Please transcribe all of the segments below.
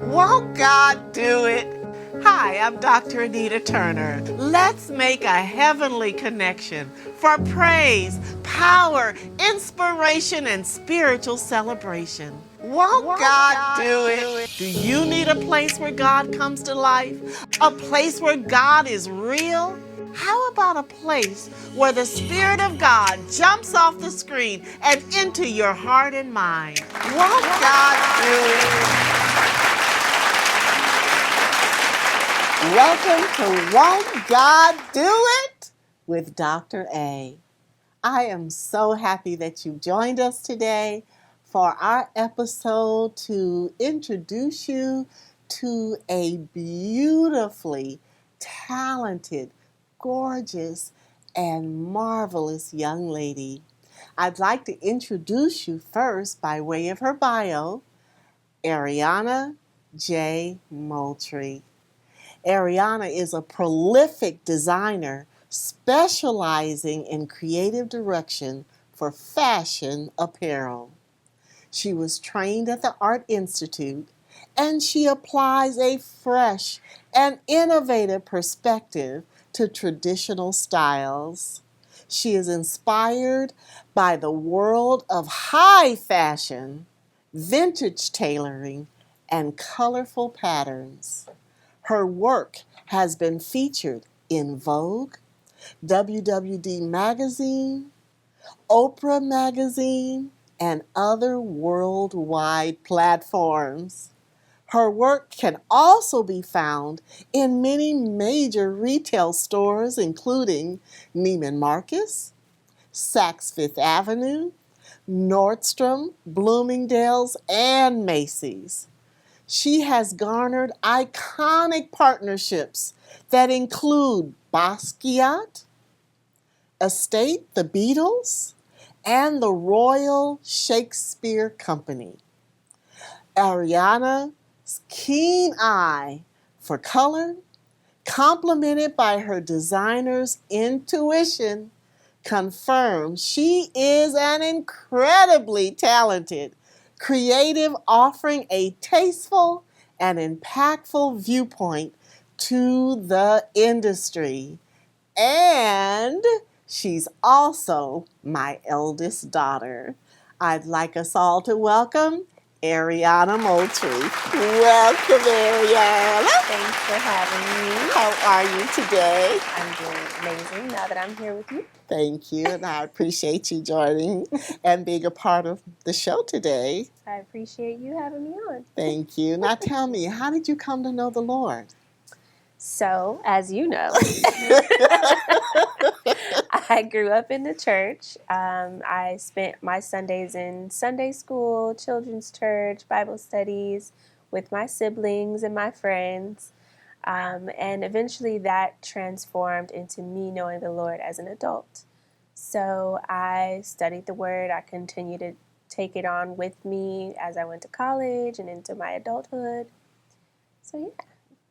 Won't God do it? Hi, I'm Dr. Anita Turner. Let's make a heavenly connection for praise, power, inspiration, and spiritual celebration. Won't God do it? Do you need a place where God comes to life? A place where God is real? How about a place where the Spirit of God jumps off the screen and into your heart and mind? Won't God do it? Welcome to Won't God Do It with Dr. A. I am so happy that you joined us today for our episode to introduce you to a beautifully talented, gorgeous, and marvelous young lady. I'd like to introduce you first by way of her bio, Ariana J. Moultrie. Ariana is a prolific designer specializing in creative direction for fashion apparel. She was trained at the Art Institute, and she applies a fresh and innovative perspective to traditional styles. She is inspired by the world of high fashion, vintage tailoring, and colorful patterns. Her work has been featured in Vogue, WWD Magazine, Oprah Magazine, and other worldwide platforms. Her work can also be found in many major retail stores, including Neiman Marcus, Saks Fifth Avenue, Nordstrom, Bloomingdale's, and Macy's. She has garnered iconic partnerships that include Basquiat, Estate, the Beatles, and the Royal Shakespeare Company. Ariana's keen eye for color, complemented by her designer's intuition, confirms she is an incredibly talented creative, offering a tasteful and impactful viewpoint to the industry. And she's also my eldest daughter. I'd like us all to welcome Ariana Moultrie. Welcome, Ariana. Thanks for having me. How are you today? I'm doing amazing now that I'm here with you. Thank you, and I appreciate you joining and being a part of the show today. I appreciate you having me on. Thank you. Now tell me, how did you come to know the Lord? So, as you know, I grew up in the church. I spent my Sundays in Sunday school, children's church, Bible studies with my siblings and my friends. And eventually that transformed into me knowing the Lord as an adult. So I studied the Word. I continued to take it on with me as I went to college and into my adulthood. So,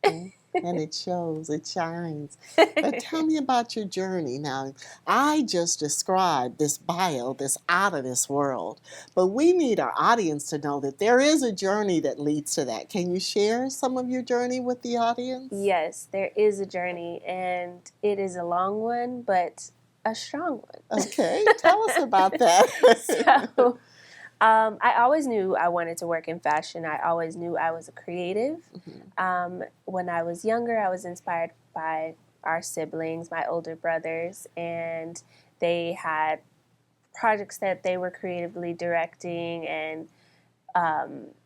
yeah. And it shows, it shines. But tell me about your journey. Now, I just described this bio, this out of this world, but we need our audience to know that there is a journey that leads to that. Can you share some of your journey with the audience? Yes, there is a journey, and it is a long one, but a strong one. Okay, tell us about that. So, I always knew I wanted to work in fashion. I always knew I was a creative. When I was younger, I was inspired by our siblings, my older brothers, and they had projects that they were creatively directing and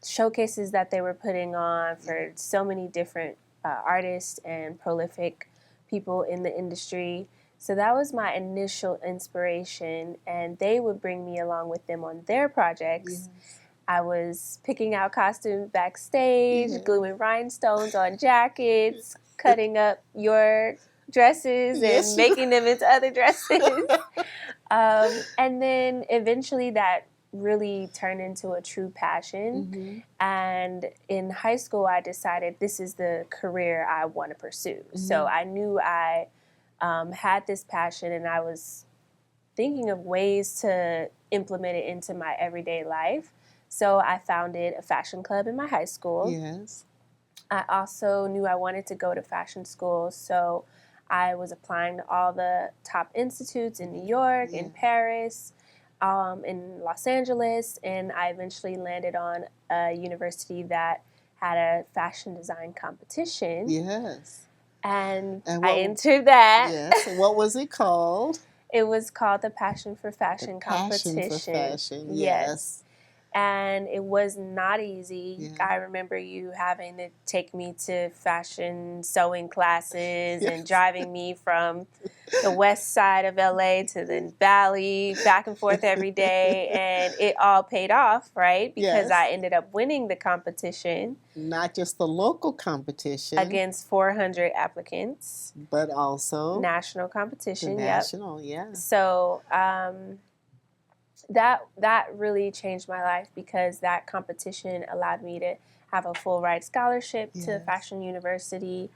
showcases that they were putting on for so many different artists and prolific people in the industry. So that was my initial inspiration, and they would bring me along with them on their projects. Yes. I was picking out costumes backstage, gluing rhinestones on jackets, cutting up your dresses and making them into other dresses. And then eventually that really turned into a true passion. And in high school, I decided this is the career I want to pursue. So I knew I had this passion, and I was thinking of ways to implement it into my everyday life. So I founded a fashion club in my high school. Yes. I also knew I wanted to go to fashion school, so I was applying to all the top institutes in New York, in Paris, in Los Angeles, and I eventually landed on a university that had a fashion design competition. Yes. And I entered that. Yes. What was it called? It was called the Passion for Fashion Passion competition. for Fashion. Yes. And it was not easy. Yeah. I remember you having to take me to fashion sewing classes Yes. and driving me from the west side of LA to the valley, back and forth every day. And it all paid off, right? Because Yes. I ended up winning the competition. Not just the local competition. Against 400 applicants. But also national competition. The national, yep. So that really changed my life because that competition allowed me to have a full ride scholarship to Fashion University.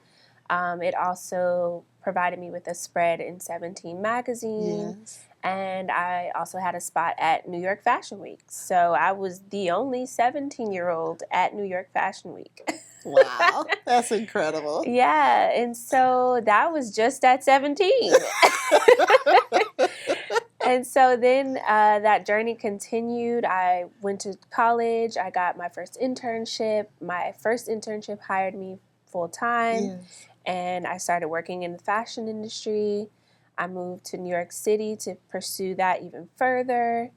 It also provided me with a spread in 17 magazine. Yes. And I also had a spot at New York Fashion Week. So I was the only 17-year-old at New York Fashion Week. Wow, that's incredible. Yeah, and so that was just at 17. And so then that journey continued. I went to college. I got my first internship. My first internship hired me full time. Yes. And I started working in the fashion industry. I moved to New York City to pursue that even further.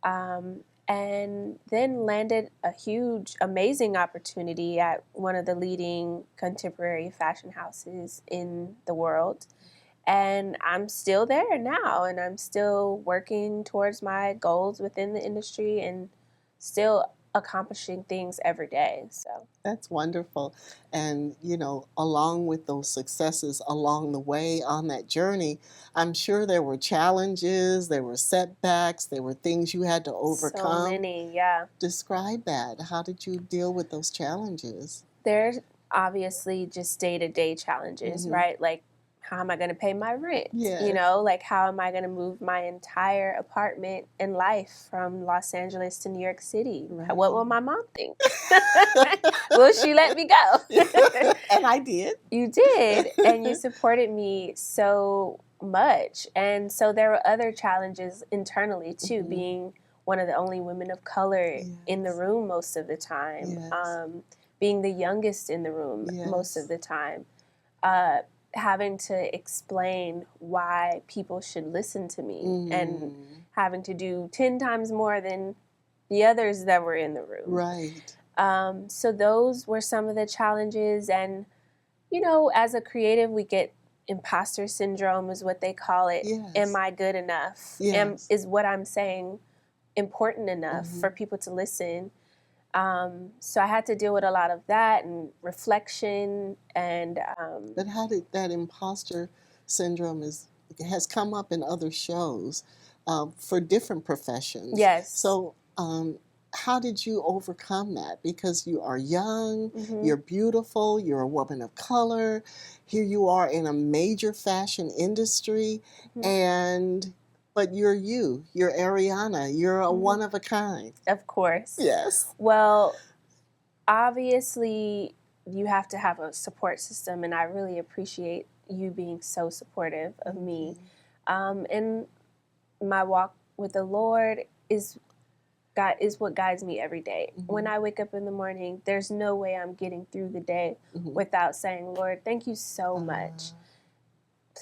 And then landed a huge, amazing opportunity at one of the leading contemporary fashion houses in the world. And I'm still there now, and I'm still working towards my goals within the industry and still accomplishing things every day. So that's wonderful. And, you know, along with those successes along the way on that journey, I'm sure there were challenges, there were setbacks, there were things you had to overcome. So many, yeah. Describe that. How did you deal with those challenges? There's obviously just day-to-day challenges, right? Like, how am I going to pay my rent? Yes. You know, like how am I going to move my entire apartment and life from Los Angeles to New York City? Right. What will my mom think? Will she let me go? And I did. You did, and you supported me so much. And so there were other challenges internally too, being one of the only women of color in the room most of the time, being the youngest in the room most of the time. Having to explain why people should listen to me and having to do 10 times more than the others that were in the room. Right. So those were some of the challenges. And, you know, as a creative, we get imposter syndrome is what they call it. Yes. Am I good enough? Yes. Is what I'm saying important enough for people to listen? So I had to deal with a lot of that and reflection and. But how did that imposter syndrome has come up in other shows for different professions? Yes. So how did you overcome that? Because you are young, you're beautiful, you're a woman of color. Here you are in a major fashion industry, but you're Ariana, you're a one of a kind. Of course. Yes. Well, obviously, you have to have a support system, and I really appreciate you being so supportive of me. And my walk with the Lord is what guides me every day. When I wake up in the morning, there's no way I'm getting through the day without saying, Lord, thank you so much.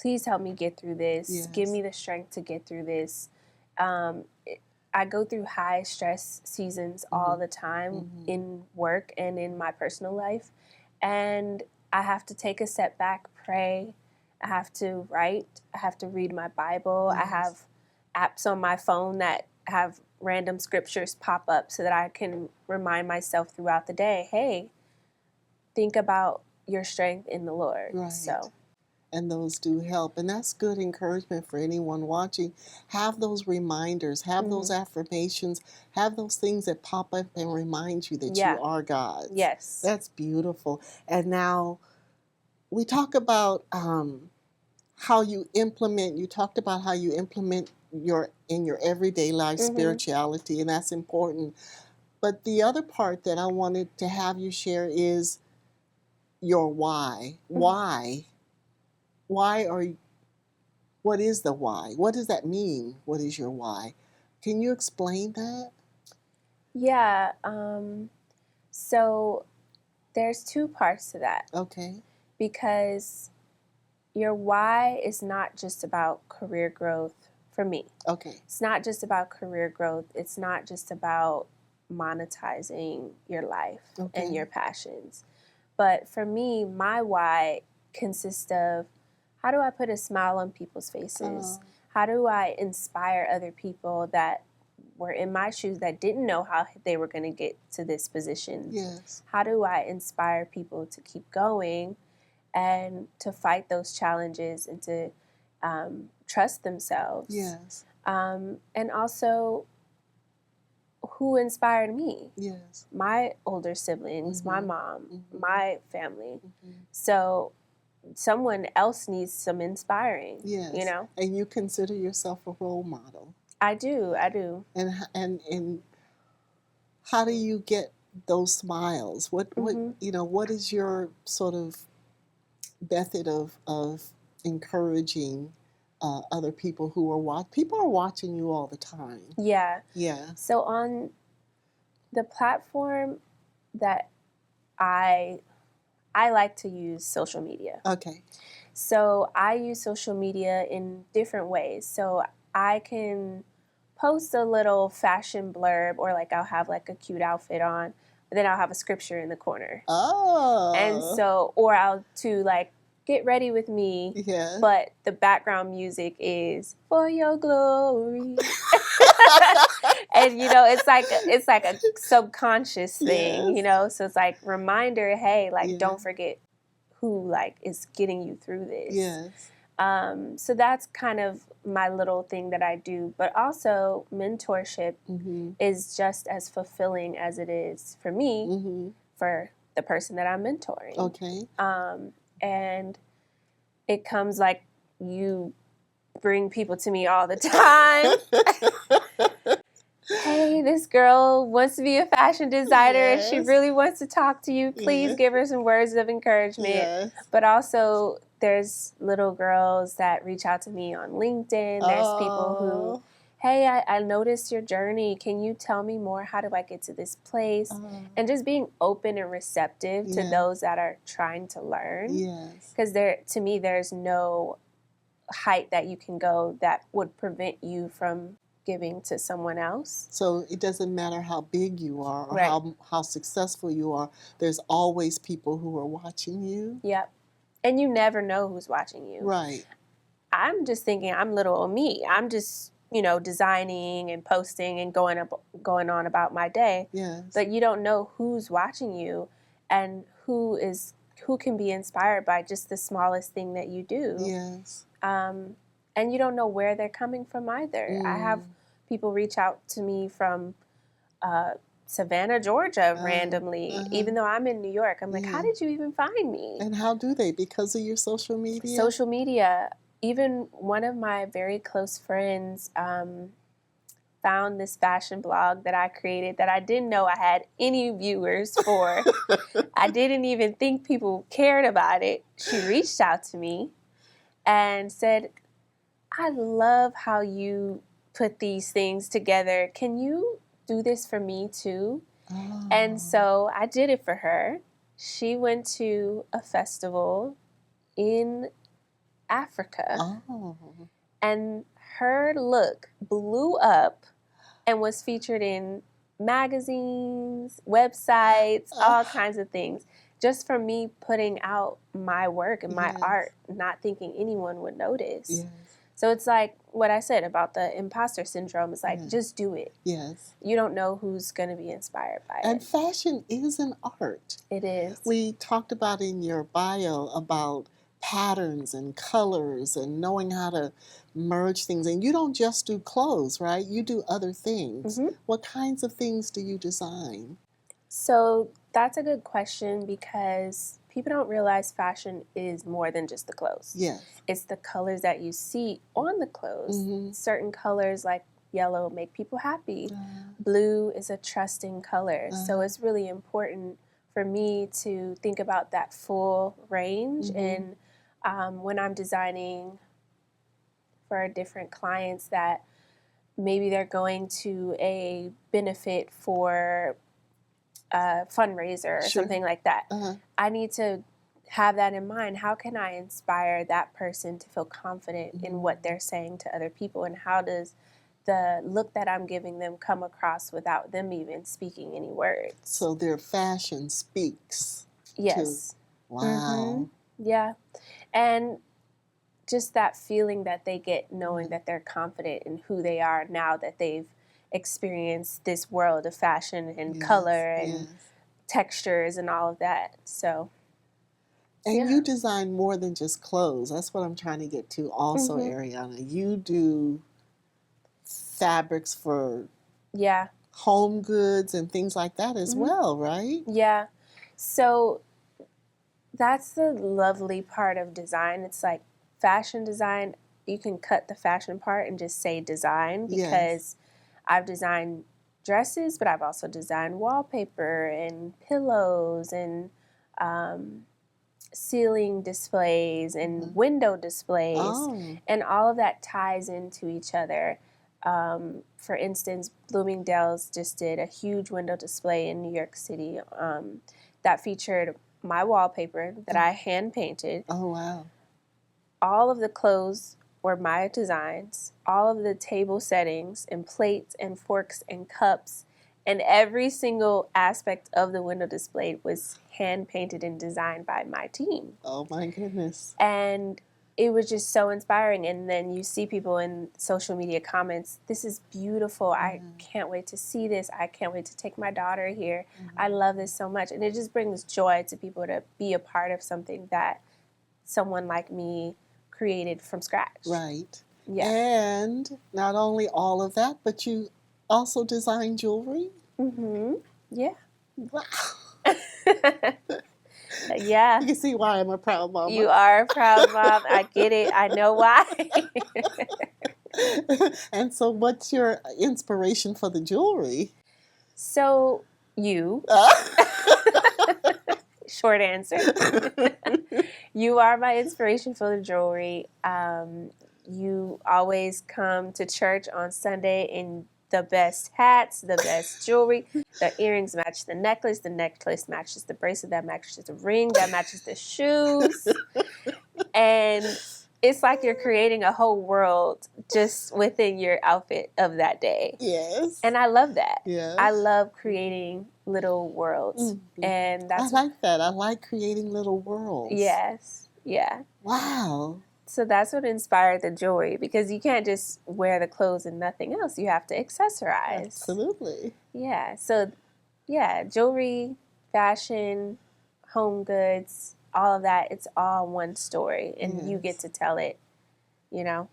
Please help me get through this. Yes. Give me the strength to get through this. I go through high stress seasons all the time in work and in my personal life. And I have to take a step back, pray. I have to write. I have to read my Bible. Yes. I have apps on my phone that have random scriptures pop up so that I can remind myself throughout the day, hey, think about your strength in the Lord. Right. So. And those do help. And that's good encouragement for anyone watching. Have those reminders, have those affirmations, have those things that pop up and remind you that you are God's. Yes. That's beautiful. And now we talk about how you talked about how you implement in your everyday life spirituality, and that's important. But the other part that I wanted to have you share is your why. Why are you, what is the why? What does that mean? What is your why? Can you explain that? Yeah. So there's two parts to that, Okay. because your why is not just about career growth for me. Okay. It's not just about career growth. It's not just about monetizing your life and your passions. But for me, my why consists of, how do I put a smile on people's faces? How do I inspire other people that were in my shoes that didn't know how they were going to get to this position? Yes. How do I inspire people to keep going and to fight those challenges and to trust themselves? Yes. And also, who inspired me? Yes. My older siblings, my mom, my family. Mm-hmm. So someone else needs some inspiring. Yes. You know? And you consider yourself a role model. I do. And how do you get those smiles? What what is your sort of method of encouraging other people who are people are watching you all the time? Yeah. Yeah. So on the platform that I like to use social media. Okay. So I use social media in different ways. So I can post a little fashion blurb, or like I'll have like a cute outfit on, but then I'll have a scripture in the corner. Oh. And so, or I'll to like, get ready with me. Yeah. But the background music is for your glory. And it's like a subconscious thing, Yes. so it's like reminder, hey, like don't forget who like is getting you through this. Yes. So that's kind of my little thing that I do. But also mentorship is just as fulfilling as it is for me for the person that I'm mentoring. Okay. And it comes like, you bring people to me all the time. Hey, this girl wants to be a fashion designer and she really wants to talk to you. Please give her some words of encouragement. Yes. But also, there's little girls that reach out to me on LinkedIn. There's people who, hey, I noticed your journey. Can you tell me more? How do I get to this place? And just being open and receptive to those that are trying to learn. Yes. Because to me, there's no height that you can go that would prevent you from giving to someone else. So it doesn't matter how big you are or how successful you are, there's always people who are watching you. Yep. And you never know who's watching you. Right. I'm just thinking, I'm little old me. I'm just, designing and posting and going on about my day. Yes. But you don't know who's watching you and who can be inspired by just the smallest thing that you do. Yes. And you don't know where they're coming from either. I have people reach out to me from Savannah, Georgia, randomly, even though I'm in New York. I'm like, how did you even find me? And how do they? Because of your social media? Social media. Even one of my very close friends found this fashion blog that I created that I didn't know I had any viewers for. I didn't even think people cared about it. She reached out to me and said, I love how you put these things together. Can you do this for me too? Oh. And so I did it for her. She went to a festival in Africa. Oh. And her look blew up and was featured in magazines, websites, all kinds of things. Just from me putting out my work and my art, not thinking anyone would notice. Yes. So it's like what I said about the imposter syndrome. It's like, just do it. Yes. You don't know who's going to be inspired by it. And fashion is an art. It is. We talked about in your bio about patterns and colors and knowing how to merge things. And you don't just do clothes, right? You do other things. Mm-hmm. What kinds of things do you design? So that's a good question, because people don't realize fashion is more than just the clothes. Yes. It's the colors that you see on the clothes. Mm-hmm. Certain colors like yellow make people happy. Blue is a trusting color. So it's really important for me to think about that full range. And when I'm designing for different clients that maybe they're going to a benefit for a fundraiser or something like that, I need to have that in mind. How can I inspire that person to feel confident in what they're saying to other people, and how does the look that I'm giving them come across without them even speaking any words? So their fashion speaks. Yes. Wow. Yeah. And just that feeling that they get knowing that they're confident in who they are now that they've experienced this world of fashion and color and textures and all of that. So. And you design more than just clothes. That's what I'm trying to get to also, Ariana. You do fabrics for home goods and things like that as well, right? Yeah. So that's the lovely part of design. It's like fashion design. You can cut the fashion part and just say design, because I've designed dresses, but I've also designed wallpaper and pillows and ceiling displays and window displays, and all of that ties into each other. For instance, Bloomingdale's just did a huge window display in New York City that featured my wallpaper that I hand painted. Oh, wow. All of the clothes were my designs, all of the table settings and plates and forks and cups, and every single aspect of the window display was hand painted and designed by my team. Oh my goodness. And it was just so inspiring. And then you see people in social media comments, this is beautiful. I can't wait to see this. I can't wait to take my daughter here. I love this so much. And it just brings joy to people to be a part of something that someone like me created from scratch. Right. Yeah. And not only all of that, but you also design jewelry? Yeah. Wow. Yeah. You can see why I'm a proud mama. You are a proud mom. I get it. I know why. And so what's your inspiration for the jewelry? So, you. Short answer. You are my inspiration for the jewelry. You always come to church on Sunday in the best hats, the best jewelry. The earrings match the necklace matches the bracelet, that matches the ring, that matches the shoes. And it's like you're creating a whole world just within your outfit of that day. Yes. And I love that. Yes. I love creating little worlds. And that's I like that. I like creating little worlds. Yes. Yeah. Wow. So that's what inspired the jewelry, because you can't just wear the clothes and nothing else. You have to accessorize. Absolutely. Yeah. So, yeah, jewelry, fashion, home goods, all of that, it's all one story, and you get to tell it, you know.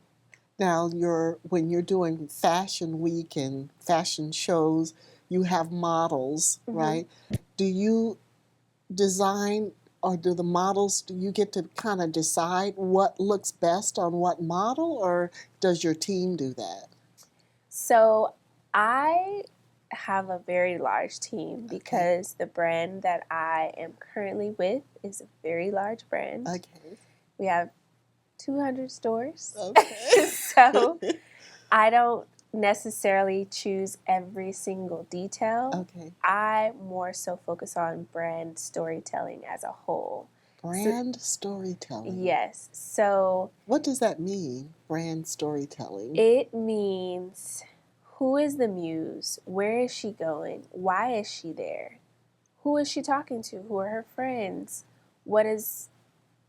Now, when you're doing fashion week and fashion shows, you have models, right? Do you design, or do you get to kind of decide what looks best on what model, or does your team do that? So I have a very large team, because the brand that I am currently with is a very large brand. Okay. We have 200 stores. Okay. So I don't necessarily choose every single detail. Okay. I more so focus on brand storytelling as a whole. Brand storytelling. Yes. So what does that mean, brand storytelling? It means, who is the muse? Where is she going? Why is she there? Who is she talking to? Who are her friends? What is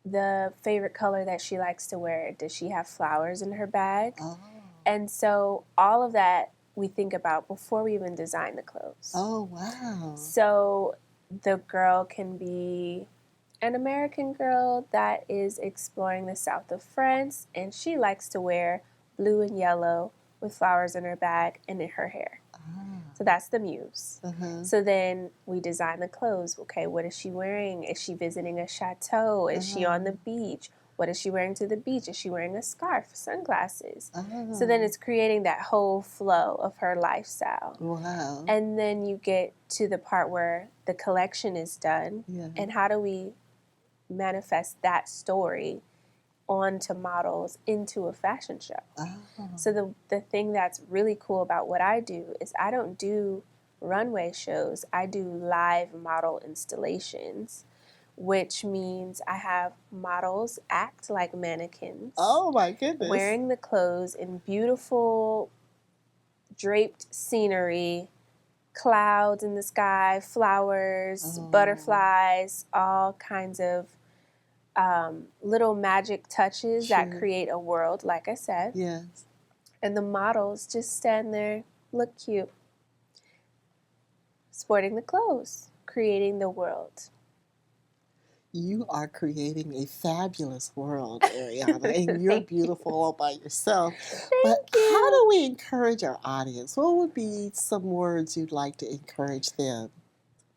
the favorite color that she likes to wear? Does she have flowers in her bag? Oh. And so all of that we think about before we even design the clothes. Oh, wow. So the girl can be an American girl that is exploring the south of France, and she likes to wear blue and yellow with flowers in her bag and in her hair. So that's the muse. So then we design the clothes. Okay, what is she wearing? Is she visiting a chateau? Is she on the beach? What is she wearing to the beach? Is she wearing a scarf, sunglasses? Oh. So then it's creating that whole flow of her lifestyle. Wow. And then you get to the part where the collection is done. Yeah. And how do we manifest that story onto models into a fashion show? Oh. So the thing that's really cool about what I do is I don't do runway shows. I do live model installations, which means I have models act like mannequins. Oh my goodness. Wearing the clothes in beautiful draped scenery, clouds in the sky, flowers, butterflies, all kinds of little magic touches that create a world, like I said. Yes. And the models just stand there, look cute, sporting the clothes, creating the world. You are creating a fabulous world, Ariana, and you're beautiful all by yourself. But how do we encourage our audience? What would be some words you'd like to encourage them?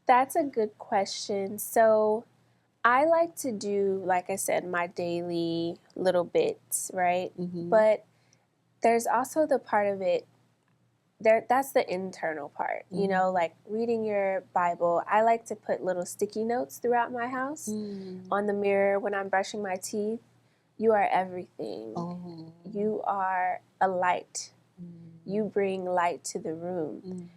That's a good question. So I like to do, like I said, my daily little bits, right? Mm-hmm. But there's also the part of it, that's the internal part, you know, like reading your Bible. I like to put little sticky notes throughout my house on the mirror when I'm brushing my teeth. You are everything. Oh. You are a light. You bring light to the room.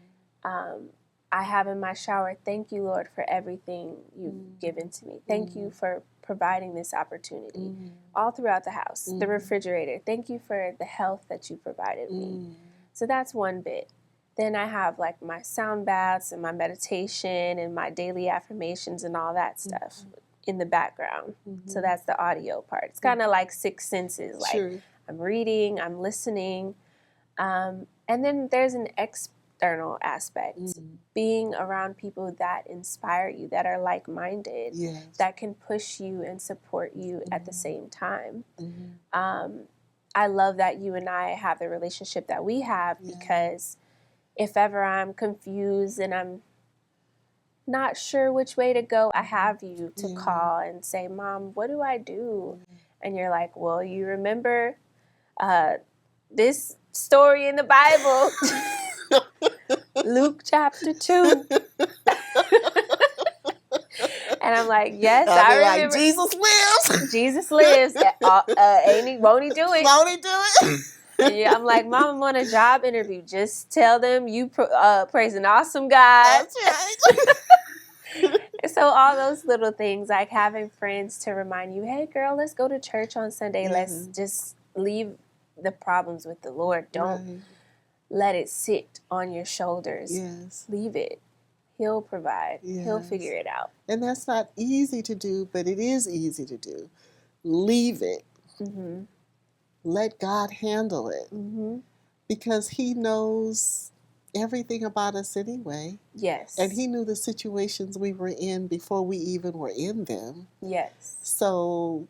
I have in my shower, thank you, Lord, for everything you've given to me. Thank you for providing this opportunity. All throughout the house, the refrigerator. Thank you for the health that you provided me. So that's one bit. Then I have like my sound baths and my meditation and my daily affirmations and all that stuff in the background. So that's the audio part. It's kind of like six senses. Like I'm reading, I'm listening. And then there's an external aspect. Being around people that inspire you, that are like-minded, that can push you and support you at the same time. I love that you and I have the relationship that we have because if ever I'm confused and I'm not sure which way to go, I have you to call and say, Mom, what do I do? And you're like, well, you remember this story in the Bible, Luke chapter 2. And I'm like, yes, I remember. Like, Jesus lives. Jesus lives. Won't he do it? Won't he do it? Yeah, I'm like, Mom, I'm on a job interview. Just tell them you praise an awesome God. That's right. So all those little things, like having friends to remind you, hey, girl, let's go to church on Sunday. Let's just leave the problems with the Lord. Don't let it sit on your shoulders. Leave it. He'll provide. He'll figure it out. And that's not easy to do, but it is easy to do. Leave it. Let God handle it. Because he knows everything about us anyway. Yes. And he knew the situations we were in before we even were in them. Yes. So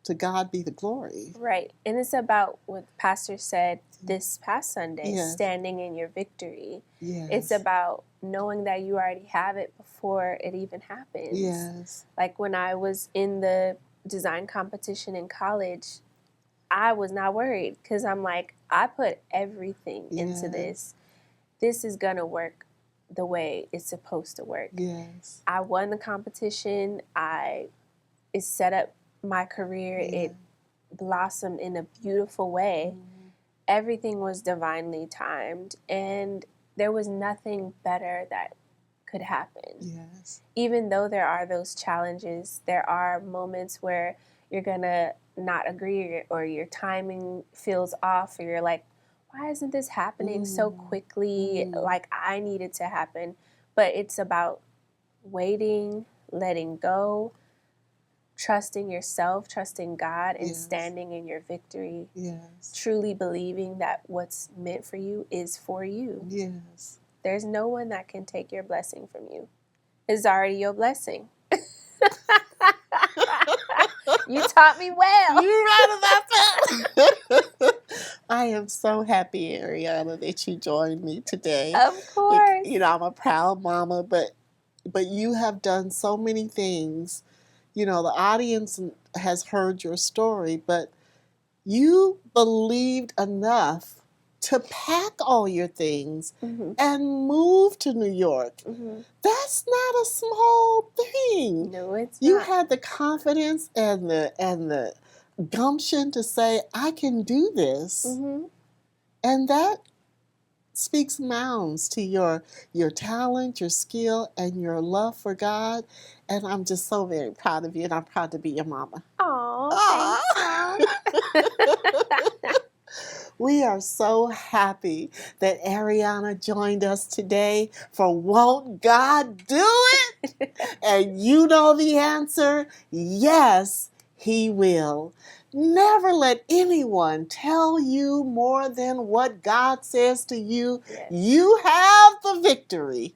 to God be the glory. Right. And it's about what Pastor said this past Sunday, standing in your victory. It's about knowing that you already have it before it even happens. Like when I was in the design competition in college, I was not worried because I'm like, I put everything into this. This is going to work the way it's supposed to work. I won the competition. It set up my career. It blossomed in a beautiful way. Everything was divinely timed, and there was nothing better that could happen. Even though there are those challenges, there are moments where you're going to not agree or your timing feels off or you're like, why isn't this happening so quickly like I need it to happen? But it's about waiting, letting go, trusting yourself, trusting God, and standing in your victory. Truly believing that what's meant for you is for you. There's no one that can take your blessing from you. It's already your blessing. You taught me well. You're right about that. I am so happy, Ariana, that you joined me today. Of course. You know, I'm a proud mama, but you have done so many things, the audience has heard your story, but you believed enough to pack all your things and move to New York. That's not a small thing. No, it's You not. had the confidence and the gumption to say, I can do this. And that speaks mounds to your talent, your skill, and your love for God. And I'm just so very proud of you, and I'm proud to be your mama. Oh, thanks, Mom. We are so happy that Ariana joined us today for Won't God Do It? And you know the answer, yes, He will. Never let anyone tell you more than what God says to you. Yes. You have the victory.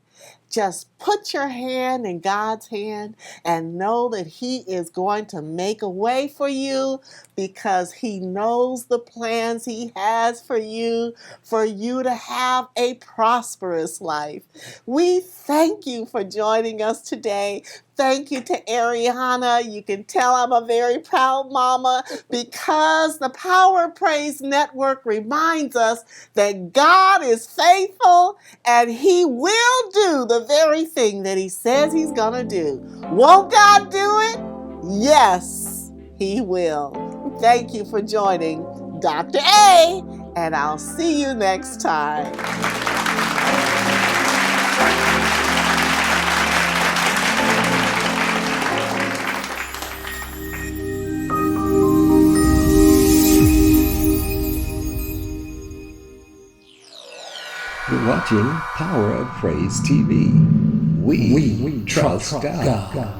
Just put your hand in God's hand and know that He is going to make a way for you, because He knows the plans He has for you to have a prosperous life. We thank you for joining us today. Thank you to Ariana. You can tell I'm a very proud mama, because the Power Praise Network reminds us that God is faithful and He will do the very thing that He says He's going to do. Won't God do it? Yes, He will. Thank you for joining Dr. A, and I'll see you next time. You're watching Power of Praise TV. We trust God.